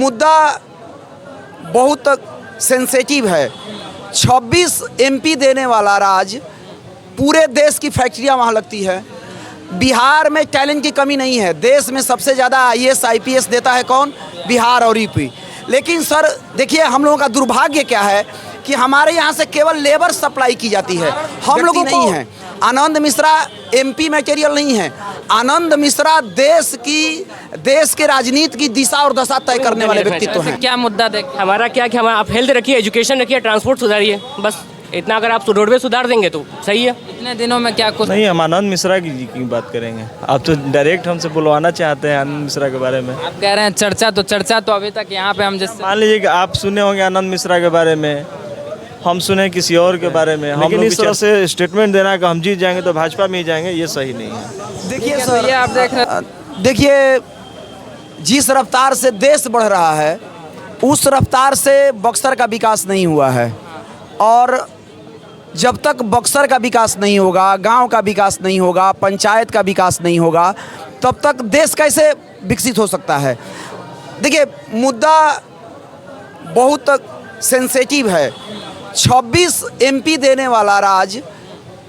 मुद्दा बहुत सेंसिटिव है। 26 एमपी देने वाला राज्य, पूरे देश की फैक्ट्रियां वहाँ लगती है। बिहार में टैलेंट की कमी नहीं है। देश में सबसे ज़्यादा आईएएस आईपीएस देता है कौन? बिहार और यूपी। लेकिन सर देखिए, हम लोगों का दुर्भाग्य क्या है कि हमारे यहाँ से केवल लेबर सप्लाई की जाती है, हम लोगों को नहीं है। आनंद मिश्रा एमपी मटेरियल नहीं है। आनंद मिश्रा देश के राजनीति की दिशा और दशा तय करने वाले व्यक्तित्व हैं। क्या मुद्दा देख हमारा क्या कि हमारा आप हेल्थ रखिए, एजुकेशन रखिए, ट्रांसपोर्ट सुधारिए, बस इतना अगर आप रोडवे सुधार देंगे तो सही है। इतने दिनों में क्या कुछ नहीं, हम आनंद मिश्रा की बात करेंगे। आप तो डायरेक्ट हमसे बुलवाना चाहते हैं आनंद मिश्रा के बारे में। आप कह रहे हैं चर्चा तो अभी तक यहाँ पे हम जिससे मान लीजिए कि आप सुने होंगे आनंद मिश्रा के बारे में, हम सुने किसी और के बारे में। हम इस तरह से स्टेटमेंट देना कि हम जीत जाएंगे तो भाजपा में ही जाएंगे, ये सही नहीं है। देखिए तो सर, ये आप देख रहे देखिए जिस रफ्तार से देश बढ़ रहा है उस रफ्तार से बक्सर का विकास नहीं हुआ है। और जब तक बक्सर का विकास नहीं होगा, गांव का विकास नहीं होगा, पंचायत का विकास नहीं होगा, तब तक देश कैसे विकसित हो सकता है। देखिए मुद्दा बहुत सेंसिटिव है। 26 एमपी देने वाला राज्य,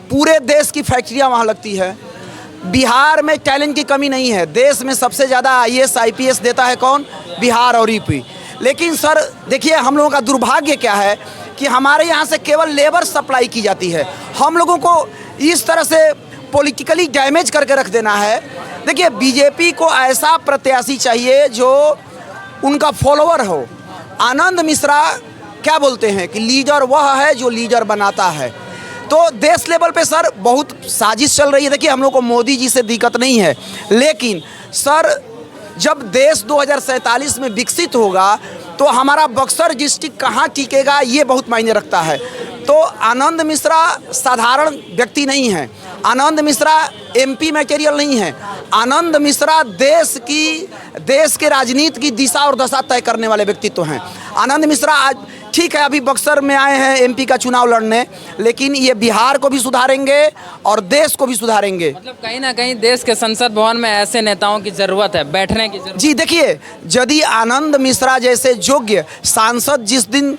पूरे देश की फैक्ट्रियां वहाँ लगती है। बिहार में टैलेंट की कमी नहीं है। देश में सबसे ज़्यादा आईएएस आईपीएस देता है कौन? बिहार और यूपी। लेकिन सर देखिए, हम लोगों का दुर्भाग्य क्या है कि हमारे यहाँ से केवल लेबर सप्लाई की जाती है। हम लोगों को इस तरह से पॉलिटिकली डैमेज करके रख देना है। देखिए बीजेपी को ऐसा प्रत्याशी चाहिए जो उनका फॉलोअर हो। आनंद मिश्रा क्या बोलते हैं कि लीडर वह है जो लीडर बनाता है। तो देश लेवल पे सर बहुत साजिश चल रही है। देखिए हम लोग को मोदी जी से दिक्कत नहीं है, लेकिन सर जब देश 2047 में विकसित होगा तो हमारा बक्सर डिस्ट्रिक्ट कहाँ टिकेगा, ये बहुत मायने रखता है। तो आनंद मिश्रा साधारण व्यक्ति नहीं है। आनंद मिश्रा एमपी मटेरियल नहीं है। आनंद मिश्रा देश के राजनीति की दिशा और दशा तय करने वाले व्यक्तित्व हैं। आनंद मिश्रा आज ठीक है, अभी बक्सर में आए हैं एमपी का चुनाव लड़ने, लेकिन ये बिहार को भी सुधारेंगे और देश को भी सुधारेंगे। मतलब कहीं ना कहीं देश के संसद भवन में ऐसे नेताओं की जरूरत है, बैठने की जरूरत। जी देखिए, यदि आनंद मिश्रा जैसे योग्य सांसद जिस दिन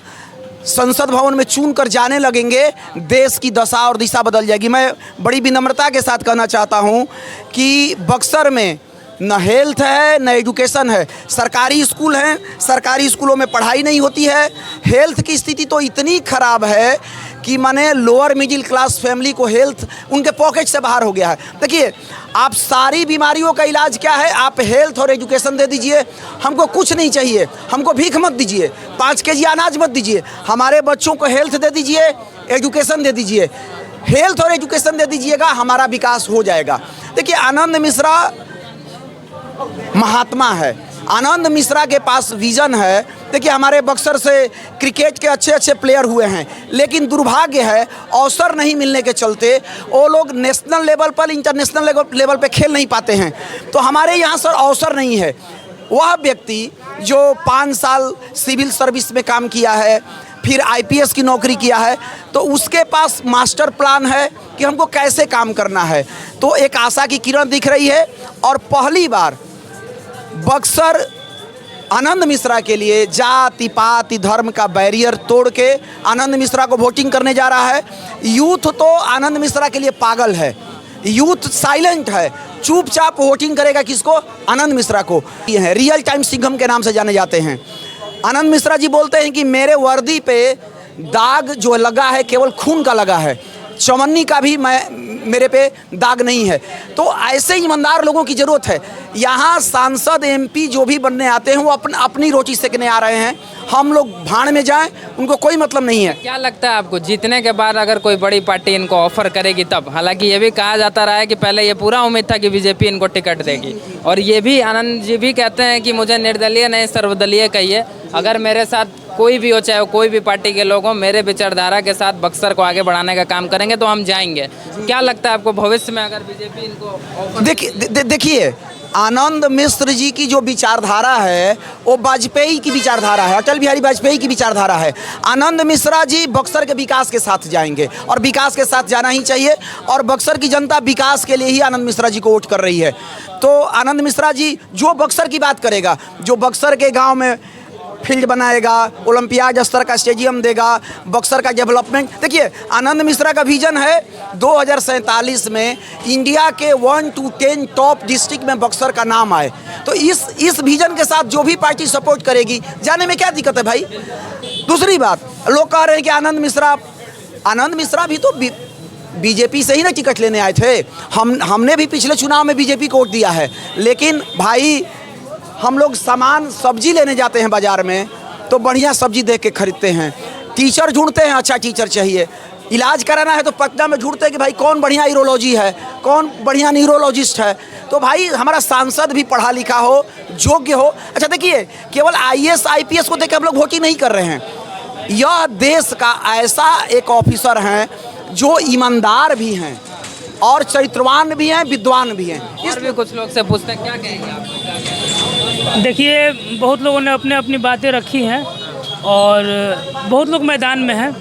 संसद भवन में चुन कर जाने लगेंगे, देश की दशा और दिशा बदल जाएगी। मैं बड़ी विनम्रता के साथ कहना चाहता हूँ कि बक्सर में न हेल्थ है न एजुकेशन है। सरकारी स्कूल हैं, सरकारी स्कूलों में पढ़ाई नहीं होती है। हेल्थ की स्थिति तो इतनी ख़राब है कि माने लोअर मिडिल क्लास फैमिली को हेल्थ उनके पॉकेट से बाहर हो गया है। देखिए आप सारी बीमारियों का इलाज क्या है, आप हेल्थ और एजुकेशन दे दीजिए। हमको कुछ नहीं चाहिए, हमको भीख मत दीजिए, 5 केजी अनाज मत दीजिए, हमारे बच्चों को हेल्थ दे दीजिए, एजुकेशन दे दीजिए। हेल्थ और एजुकेशन दे दीजिएगा, हमारा विकास हो जाएगा। देखिए आनंद मिश्रा महात्मा है। आनंद मिश्रा के पास विजन है। देखिए हमारे बक्सर से क्रिकेट के अच्छे अच्छे प्लेयर हुए हैं, लेकिन दुर्भाग्य है अवसर नहीं मिलने के चलते वो लोग नेशनल लेवल पर, इंटरनेशनल लेवल पर खेल नहीं पाते हैं। तो हमारे यहाँ सर अवसर नहीं है। वह व्यक्ति जो 5 साल सिविल सर्विस में काम किया है, फिर आईपीएस की नौकरी किया है, तो उसके पास मास्टर प्लान है कि हमको कैसे काम करना है। तो एक आशा की किरण दिख रही है और पहली बार बक्सर आनंद मिश्रा के लिए जाति पाति धर्म का बैरियर तोड़ के आनंद मिश्रा को वोटिंग करने जा रहा है। यूथ तो आनंद मिश्रा के लिए पागल है। यूथ साइलेंट है, चुपचाप वोटिंग करेगा किसको? आनंद मिश्रा को। ये है रियल टाइम सिंघम के नाम से जाने जाते हैं। आनंद मिश्रा जी बोलते हैं कि मेरे वर्दी पे दाग जो लगा है केवल खून का लगा है, चवन्नी का भी मेरे पे दाग नहीं है। तो ऐसे ईमानदार लोगों की ज़रूरत है। यहाँ सांसद एमपी जो भी बनने आते हैं वो अपनी रोटी सेकने आ रहे हैं। हम लोग भाड़ में जाएं, उनको कोई मतलब नहीं है। क्या लगता है आपको जीतने के बाद अगर कोई बड़ी पार्टी इनको ऑफर करेगी तब? हालांकि ये भी कहा जाता रहा है कि पहले ये पूरा उम्मीद था कि बीजेपी इनको टिकट देगी, और ये भी आनंद जी भी कहते हैं कि मुझे निर्दलीय नहीं सर्वदलीय कहिए, अगर मेरे साथ कोई भी हो, चाहे वो कोई भी पार्टी के लोग हों, मेरे विचारधारा के साथ बक्सर को आगे बढ़ाने का काम करेंगे तो हम जाएंगे। क्या लगता है आपको भविष्य में अगर बीजेपी इनको ऑफर? देखिए आनंद मिश्र जी की जो विचारधारा है वो वाजपेयी की विचारधारा है, अटल बिहारी वाजपेयी की विचारधारा है। आनंद मिश्रा जी बक्सर के विकास के साथ जाएंगे और विकास के साथ जाना ही चाहिए, और बक्सर की जनता विकास के लिए ही आनंद मिश्रा जी को वोट कर रही है। तो आनंद मिश्रा जी जो बक्सर की बात करेगा, जो बक्सर के गांव में फील्ड बनाएगा, ओलंपियाड स्तर का स्टेडियम देगा, बक्सर का डेवलपमेंट। देखिए आनंद मिश्रा का विजन है 2047 में इंडिया के 1 to 10 टॉप डिस्ट्रिक्ट में बक्सर का नाम आए। तो इस विजन के साथ जो भी पार्टी सपोर्ट करेगी, जाने में क्या दिक्कत है भाई। दूसरी बात, लोग कह रहे हैं कि आनंद मिश्रा भी तो बीजेपी से ही ना टिकट लेने आए थे। हमने भी पिछले चुनाव में बीजेपी को वोट दिया है, लेकिन भाई हम लोग सामान सब्जी लेने जाते हैं बाज़ार में तो बढ़िया सब्जी देख के खरीदते हैं। टीचर ढूंढते हैं, अच्छा टीचर चाहिए। इलाज कराना है तो पटना में ढूंढते हैं कि भाई कौन बढ़िया यूरोलॉजी है, कौन बढ़िया न्यूरोलॉजिस्ट है। तो भाई हमारा सांसद भी पढ़ा लिखा हो, योग्य हो। अच्छा देखिए, केवल IAS IPS को देख के हम लोग वोट ही नहीं कर रहे हैं। यह देश का ऐसा एक ऑफिसर हैं जो ईमानदार भी हैं और चरित्रवान भी हैं, विद्वान भी हैं। और भी कुछ लोग से पूछते हैं, क्या कहेंगे आप? देखिए, बहुत लोगों ने अपने अपनी बातें रखी हैं और बहुत लोग मैदान में हैं।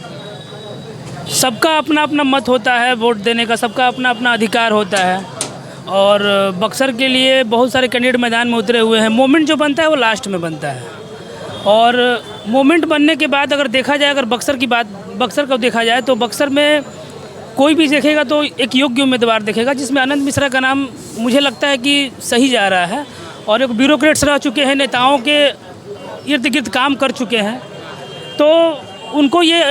सबका अपना अपना मत होता है वोट देने का, सबका अपना अपना अधिकार होता है। और बक्सर के लिए बहुत सारे कैंडिडेट मैदान में उतरे हुए हैं। मोमेंट जो बनता है वो लास्ट में बनता है, और मोमेंट बनने के बाद अगर देखा जाए, अगर बक्सर को देखा जाए तो बक्सर में कोई भी देखेगा तो एक योग्य उम्मीदवार देखेगा, जिसमें आनंद मिश्रा का नाम मुझे लगता है कि सही जा रहा है। और एक ब्यूरोक्रेट्स रह चुके हैं, नेताओं के इर्द गिर्द काम कर चुके हैं, तो उनको ये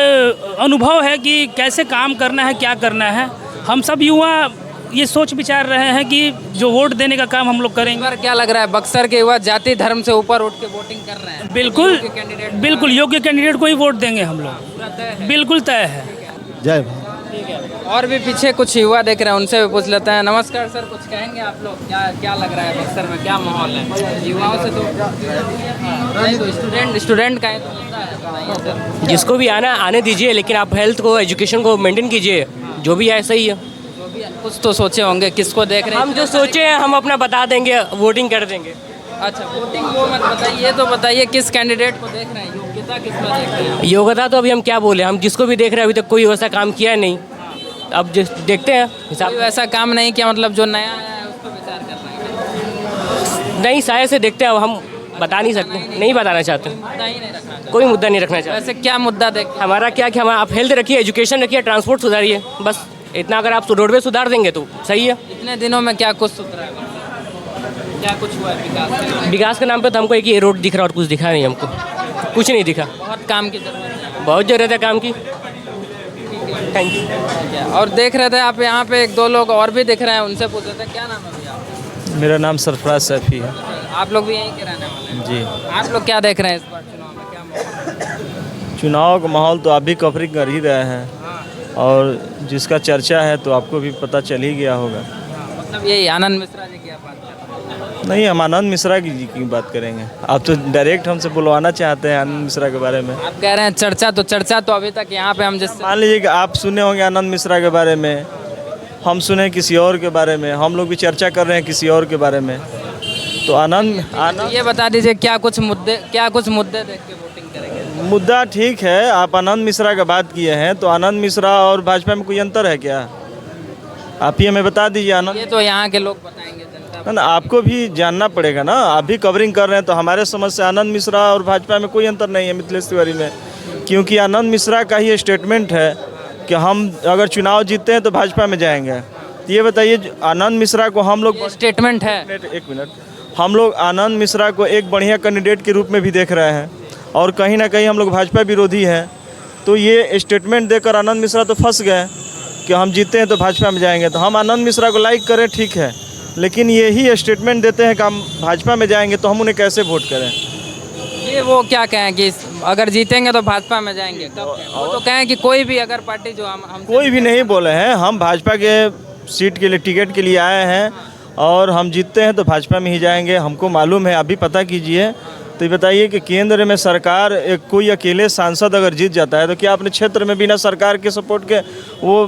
अनुभव है कि कैसे काम करना है, क्या करना है। हम सब युवा ये सोच विचार रहे हैं कि जो वोट देने का काम हम लोग करेंगे। पर क्या लग रहा है, बक्सर के युवा जाति धर्म से ऊपर उठ के वोटिंग कर रहे हैं? बिल्कुल योग्य कैंडिडेट को ही वोट देंगे हम लोग, बिल्कुल तय है। जय भाई। और भी पीछे कुछ युवा देख रहे हैं, उनसे भी पूछ लेते हैं। नमस्कार सर, कुछ कहेंगे आप लोग? क्या लग रहा है बक्सर में, क्या माहौल है? युवाओं से तो नहीं, तो स्टूडेंट का है तो होता है सर। जिसको भी आने दीजिए, लेकिन आप हेल्थ को, एजुकेशन को मेंटेन कीजिए। जो भी है सही है। कुछ तो सोचे होंगे, किसको देख रहे हैं? हम जो सोचे हैं हम अपना बता देंगे, वोटिंग कर देंगे। अच्छा, वोटिंग वो मत बताइए, ये तो बताइए किस कैंडिडेट को देख रहे हैं, योग्यता किस पर देख रहे हैं? योग्यता तो अभी हम क्या बोले, हम जिसको भी देख रहे हैं अभी तक कोई वैसा काम किया नहीं। अब देखते हैं हिसाब। कोई वैसा काम नहीं किया, मतलब जो नया आया है उस पर विचार कर रहे हैं? नहीं, शायद से देखते हैं, अब हम बता नहीं सकते, नहीं बताना चाहते। मुद्दा ही नहीं रखना चाहते। कोई मुद्दा नहीं रखना चाहते। वैसे क्या मुद्दा देख? हमारा क्या कि हमारा आप हेल्थ रखिए, एजुकेशन रखिए, ट्रांसपोर्ट सुधारिए, बस इतना। अगर आप रोडवे सुधार देंगे तो सही है। इतने दिनों में क्या कुछ सुधरा है? क्या कुछ हुआ है विकास? विकास के नाम पे तो हमको एक ही रोड दिख रहा है और कुछ दिखा नहीं, हमको कुछ नहीं दिखा। बहुत काम की जरूरत है। बहुत ज़रूरत है काम की। Thank you. और देख रहे थे आप यहाँ पे एक दो लोग और भी दिख रहे हैं, उनसे पूछ रहे थे। क्या नाम है भैया? मेरा नाम सरफराज सैफी है। आप लोग भी यहीं के रहने वाले हैं? जी। आप लोग क्या देख रहे हैं इस बार चुनाव में, क्या माहौल? चुनाव का माहौल तो आप भी कवरिंग कर ही रहे हैं, और जिसका चर्चा है तो आपको भी पता चल ही गया होगा। मतलब यही आनंद मिश्रा जी की आप बात कर रहे हैं? नहीं, हम आनंद मिश्रा जी की बात करेंगे। आप तो डायरेक्ट हमसे बुलवाना चाहते हैं आनंद मिश्रा के बारे में। आप कह रहे हैं चर्चा तो अभी तक यहाँ पे हम जिस मान लीजिए कि आप सुने होंगे आनंद मिश्रा के बारे में, हम सुने किसी और के बारे में, हम लोग भी चर्चा कर रहे हैं किसी और के बारे में। तो आनंद ये बता दीजिए क्या कुछ मुद्दे देख के वोटिंग करेंगे? मुद्दा ठीक है, आप आनंद मिश्रा का बात किए हैं, तो आनंद मिश्रा और भाजपा में कोई अंतर है क्या? आप ही हमें बता दीजिए। आनंद, ये तो यहाँ के लोग बताएंगे, जनता। ना, आपको भी जानना पड़ेगा ना। आप भी कवरिंग कर रहे हैं, तो हमारे समझ से आनंद मिश्रा और भाजपा में कोई अंतर नहीं है मिथिलेश तिवारी में, क्योंकि आनंद मिश्रा का ही स्टेटमेंट है कि हम अगर चुनाव जीतते हैं तो भाजपा में जाएंगे। तो ये बताइए, आनंद मिश्रा को हम लोग स्टेटमेंट है। एक मिनट, हम लोग आनंद मिश्रा को एक बढ़िया कैंडिडेट के रूप में भी देख रहे हैं, और कहीं ना कहीं हम लोग भाजपा विरोधी हैं। तो ये स्टेटमेंट देकर आनंद मिश्रा तो फंस गए कि हम जीते हैं तो भाजपा में जाएंगे। तो हम आनंद मिश्रा को लाइक करें, ठीक है, लेकिन यही स्टेटमेंट देते हैं कि हम भाजपा में जाएंगे, तो हम उन्हें कैसे वोट करें? ये वो क्या कहें कि अगर जीतेंगे तो भाजपा में जाएंगे? वो तो कहें कि कोई भी अगर पार्टी जो हम कोई भी नहीं बोले हैं, हम भाजपा के सीट के लिए, टिकट के लिए आए हैं, और हम जीतते हैं तो भाजपा में ही जाएंगे, हमको मालूम है। आप भी पता कीजिए। तो ये बताइए कि केंद्र में सरकार, एक कोई अकेले सांसद अगर जीत जाता है तो क्या अपने क्षेत्र में बिना सरकार के सपोर्ट के वो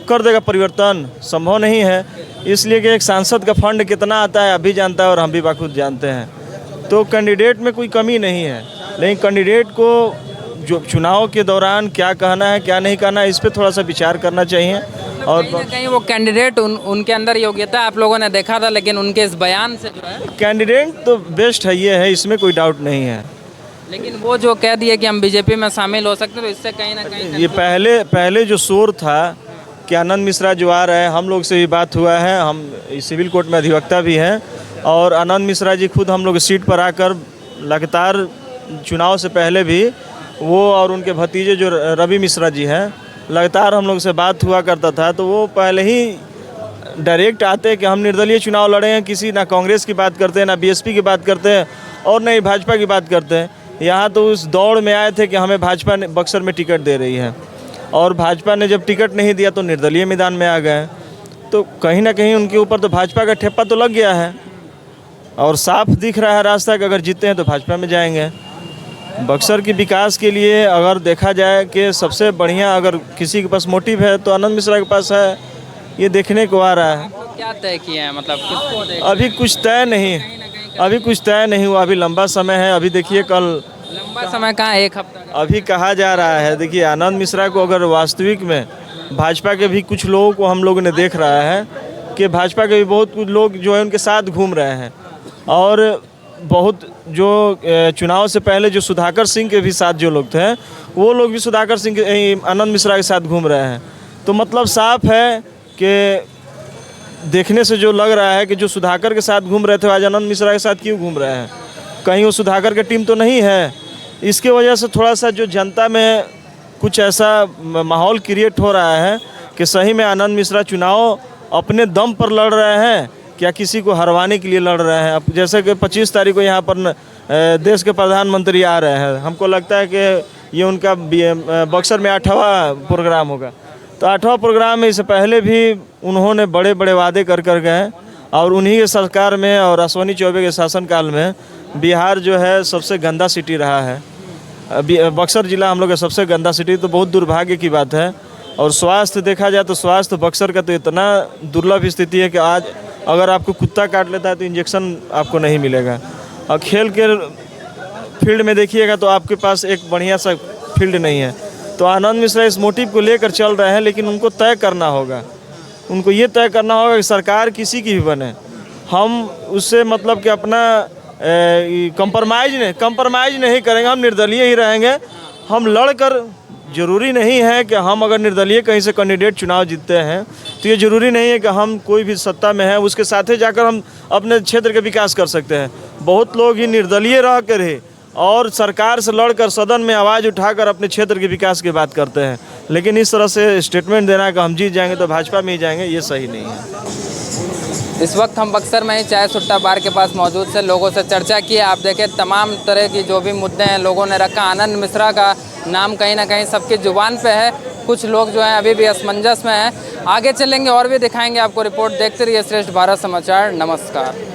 कर देगा परिवर्तन? संभव नहीं है। इसलिए कि एक सांसद का फंड कितना आता है अभी जानता है, और हम भी बाखुद जानते हैं। तो कैंडिडेट में कोई कमी नहीं है, लेकिन कैंडिडेट को जो चुनाव के दौरान क्या कहना है, क्या नहीं कहना है, इस पर थोड़ा सा विचार करना चाहिए। और कहीं ना कहीं वो कैंडिडेट उनके अंदर योग्यता आप लोगों ने देखा था, लेकिन उनके इस बयान से जो है कैंडिडेट तो बेस्ट है, ये है, इसमें कोई डाउट नहीं है। लेकिन वो जो कह दिए कि हम बीजेपी में शामिल हो सकते हैं, तो इससे कहीं ना कहीं ये पहले जो शोर था कि आनंद मिश्रा जो आ रहे हैं, हम लोग से भी बात हुआ है, हम सिविल कोर्ट में अधिवक्ता भी हैं, और आनंद मिश्रा जी खुद हम लोग सीट पर आकर लगातार चुनाव से पहले भी वो और उनके भतीजे जो रवि मिश्रा जी हैं, लगातार हम लोग से बात हुआ करता था। तो वो पहले ही डायरेक्ट आते कि हम निर्दलीय चुनाव लड़े हैं, किसी ना कांग्रेस की बात करते हैं, ना बीएसपी की बात करते हैं, और ना ही भाजपा की बात करते हैं। यहाँ तो उस दौड़ में आए थे कि हमें भाजपा ने बक्सर में टिकट दे रही है, और भाजपा ने जब टिकट नहीं दिया तो निर्दलीय मैदान में आ गए। तो कहीं ना कहीं उनके ऊपर तो भाजपा का ठेपा तो लग गया है, और साफ दिख रहा है रास्ता कि अगर जीते हैं तो भाजपा में जाएंगे। बक्सर की विकास के लिए अगर देखा जाए कि सबसे बढ़िया अगर किसी के पास मोटिव है तो आनंद मिश्रा के पास है, ये देखने को आ रहा है। क्या तय किया है, मतलब किसको देख? अभी कुछ तय नहीं हुआ, अभी लंबा समय है। अभी देखिए कल लंबा समय कहाँ, एक हफ्ता? अभी कहा जा रहा है, देखिए आनंद मिश्रा को अगर वास्तविक में भाजपा के भी कुछ लोगों को हम लोगों ने देख रहा है कि भाजपा के भी बहुत कुछ लोग जो है उनके साथ घूम रहे हैं, और बहुत जो चुनाव से पहले जो सुधाकर सिंह के भी साथ जो लोग थे, वो लोग भी सुधाकर सिंह के आनंद मिश्रा के साथ घूम रहे हैं। तो मतलब साफ है कि देखने से जो लग रहा है कि जो सुधाकर के साथ घूम रहे थे आज आनंद मिश्रा के साथ क्यों घूम रहे हैं, कहीं वो सुधाकर की टीम तो नहीं है। इसके वजह से थोड़ा सा जो जनता में कुछ ऐसा माहौल क्रिएट हो रहा है कि सही में आनंद मिश्रा चुनाव अपने दम पर लड़ रहे हैं क्या किसी को हरवाने के लिए लड़ रहे हैं। अब जैसे कि 25 तारीख को यहाँ पर देश के प्रधानमंत्री आ रहे हैं, हमको लगता है कि ये उनका बक्सर में 8वां प्रोग्राम होगा। तो 8वां प्रोग्राम में इससे पहले भी उन्होंने बड़े बड़े वादे कर गए, और उन्हीं के सरकार में और अश्विनी चौबे के शासनकाल में बिहार जो है सबसे गंदा सिटी रहा है। बक्सर ज़िला हम लोग का सबसे गंदा सिटी, तो बहुत दुर्भाग्य की बात है। और स्वास्थ्य देखा जाए तो स्वास्थ्य बक्सर का तो इतना दुर्लभ स्थिति है कि आज अगर आपको कुत्ता काट लेता है तो इंजेक्शन आपको नहीं मिलेगा। और खेल के फील्ड में देखिएगा तो आपके पास एक बढ़िया सा फील्ड नहीं है। तो आनंद मिश्रा इस मोटिव को लेकर चल रहे हैं, लेकिन उनको तय करना होगा, उनको ये तय करना होगा कि सरकार किसी की भी बने, हम उससे मतलब कि अपना कंप्रोमाइज़ नहीं करेंगे, हम निर्दलीय ही रहेंगे। हम लड़कर, ज़रूरी नहीं है कि हम अगर निर्दलीय कहीं से कैंडिडेट चुनाव जीतते हैं तो ये ज़रूरी नहीं है कि हम कोई भी सत्ता में है उसके साथ ही जाकर हम अपने क्षेत्र का विकास कर सकते हैं। बहुत लोग ही निर्दलीय रह कर ही और सरकार से लड़कर सदन में आवाज़ उठाकर अपने क्षेत्र के विकास की बात करते हैं, लेकिन इस तरह से स्टेटमेंट देना कि हम जीत जाएंगे तो भाजपा में ही जाएंगे, ये सही नहीं है। इस वक्त हम बक्सर में ही चाय सुट्टा बार के पास मौजूद से लोगों से चर्चा की। आप देखें तमाम तरह की जो भी मुद्दे हैं लोगों ने रखा। आनंद मिश्रा का नाम कहीं ना कहीं सबकी जुबान पे है, कुछ लोग जो हैं अभी भी असमंजस में हैं। आगे चलेंगे और भी दिखाएंगे आपको रिपोर्ट। देखते रहिए श्रेष्ठ भारत समाचार। नमस्कार।